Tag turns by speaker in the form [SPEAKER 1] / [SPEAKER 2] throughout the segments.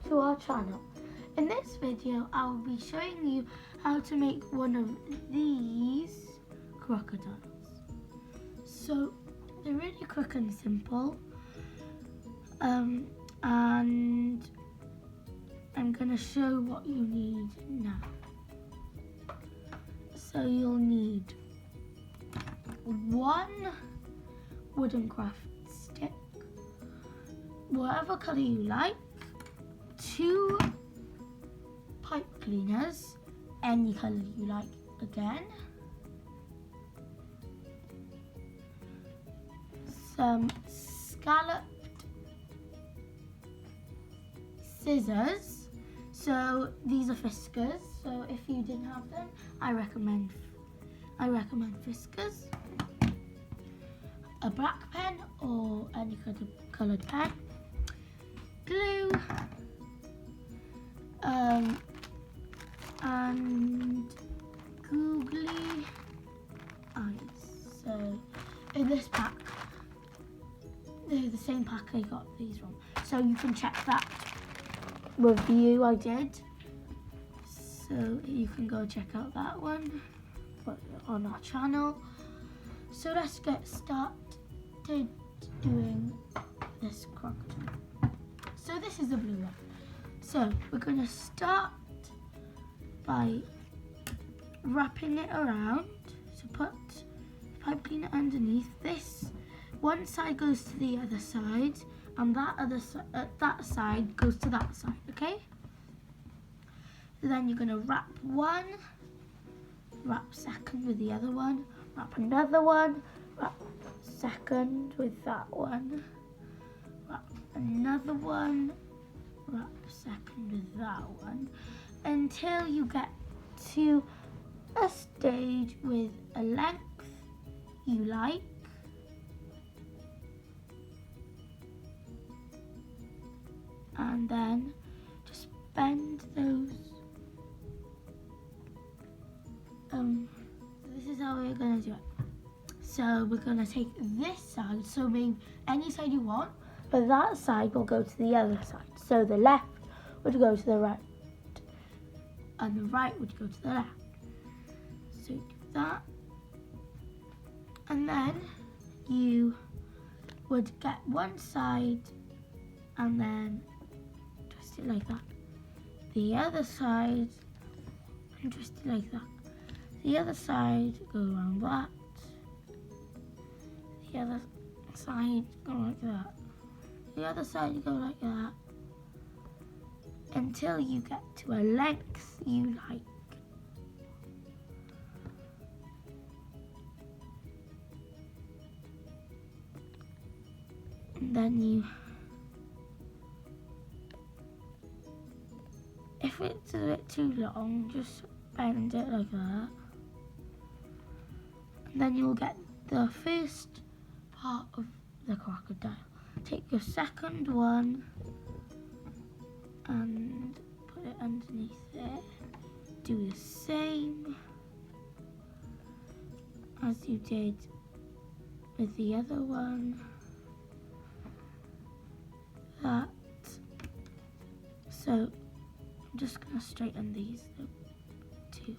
[SPEAKER 1] to our channel. In this video I will be showing you how to make one of these crocodiles. So they're really quick and simple, and I'm going to show what you need now. So you'll need one wooden craft stick, whatever colour you like, 2 pipe cleaners, any colour you like again, some scalloped scissors. So these are fiskars, so if you didn't have them, I recommend fiskars. A black pen or any coloured pen, glue, and googly eyes. So in this pack, they're the same pack I got these from, so you can check that review I did, so you can go check out that one on our channel. So let's get started doing this crocodile. So this is the blue one. So we're going to start by wrapping it around. So put the pipe cleaner underneath. This one side goes to the other side, and that side goes to that side, okay? Then you're going to wrap one, wrap second with the other one, wrap another one, wrap second with that one, wrap another one, wrap second with that one, until you get to a stage with a length you like. And then just bend those. This is how we're gonna do it. So we're gonna take this side, so maybe any side you want, but that side will go to the other side. So the left would go to the right, and the right would go to the left. So you do that, and then you would get one side, and then twist it like that. The other side, and twist it like that. The other side, go around that. The other side, go like that. The other side, you go like that. Until you get to a length you like. And then you, if it's a bit too long, just bend it like that. And then you'll get the first part of the crocodile. Take your second one and put it underneath it. Do the same as you did with the other one. That. So I'm just going to straighten these two.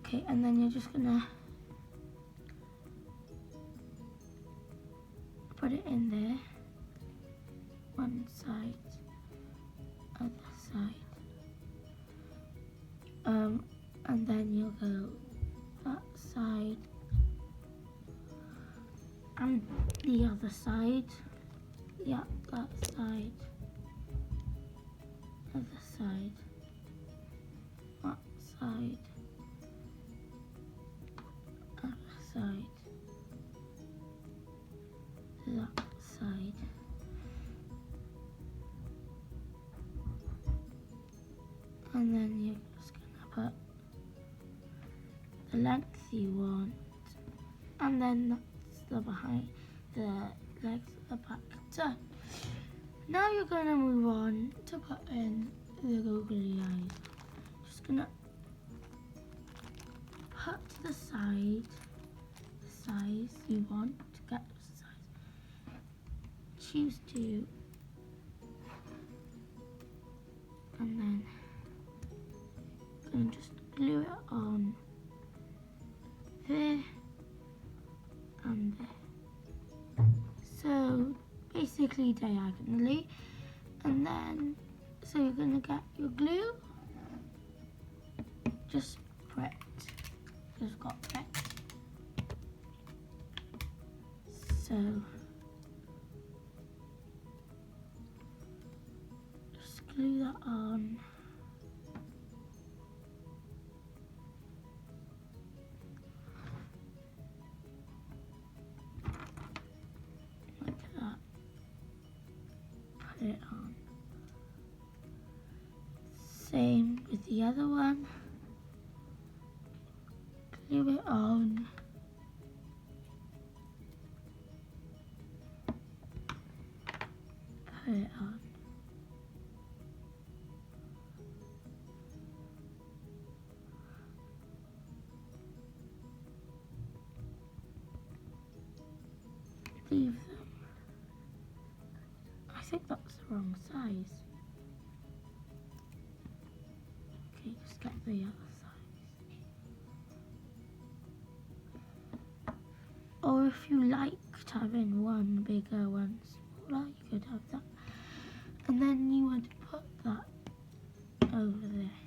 [SPEAKER 1] Okay, and then you're just going to put it in there. One side, other side. And then you'll go that side and the other side. Yeah, that side, other side, that side, other side, that side. And then you're just gonna put the length you want, and then that's the behind, the legs at the back done. Now you're going to move on to put in the googly eyes. Just going to put to the side and then just glue it on there and there. So basically diagonally, and then so you're gonna get your glue, just put it, just got it. So just glue that on. Like that. Put it on. Same with the other one. Glue it on. Put it on. Leave them. I think that's the wrong size. Okay, just get the other size. Or if you liked having one bigger, one smaller, you could have that. And then you would put that over there.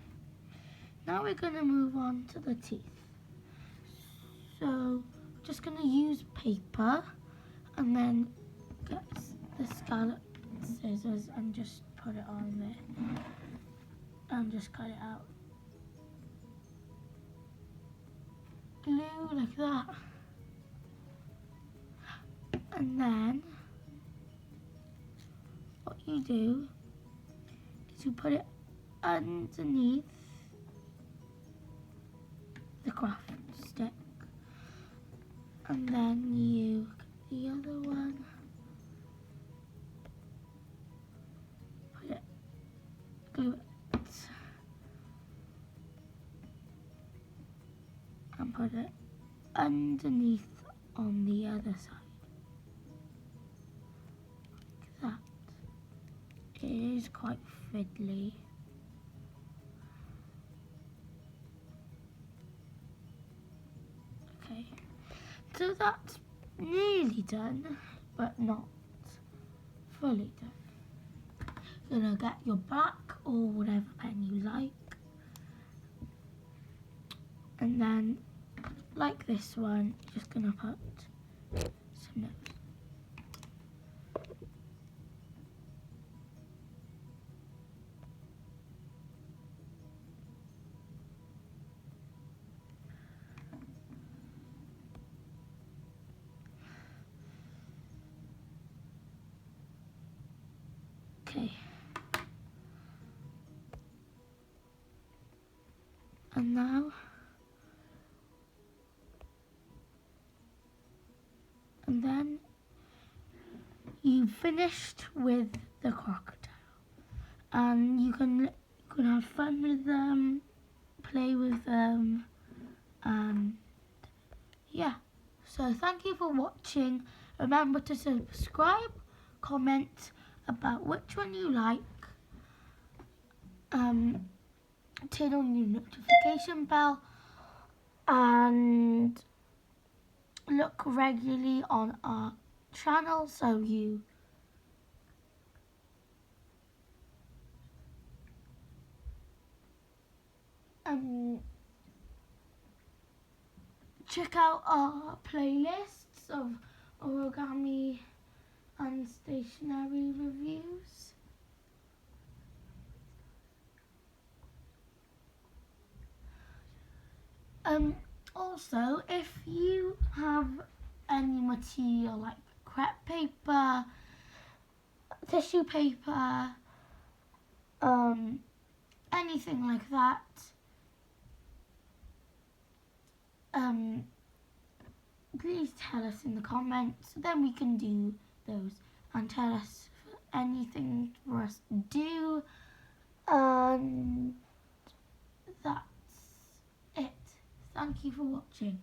[SPEAKER 1] Now we're going to move on to the teeth. So, just going to use paper and then get the scallop scissors and just put it on there. And just cut it out. Glue like that. And then what you do is you put it underneath the craft stick, and then you get the other one, put it, glue it, and put it underneath on the other side. Like that. It is quite fiddly. Okay, so that's nearly done, but not fully done. You're gonna get your black or whatever pen you like, and then like this one, just gonna put some notes. Okay. And now, and then you finished with the crocodile, and you can have fun with them, play with them, and yeah. So thank you for watching. Remember to subscribe, comment about which one you like, turn on your notification bell, and look regularly on our channel so you check out our playlists of origami and stationery reviews. Also, if you have any material like crepe paper, tissue paper, anything like that, please tell us in the comments, then we can do those, and tell us anything for us to do, and that's it. Thank you for watching.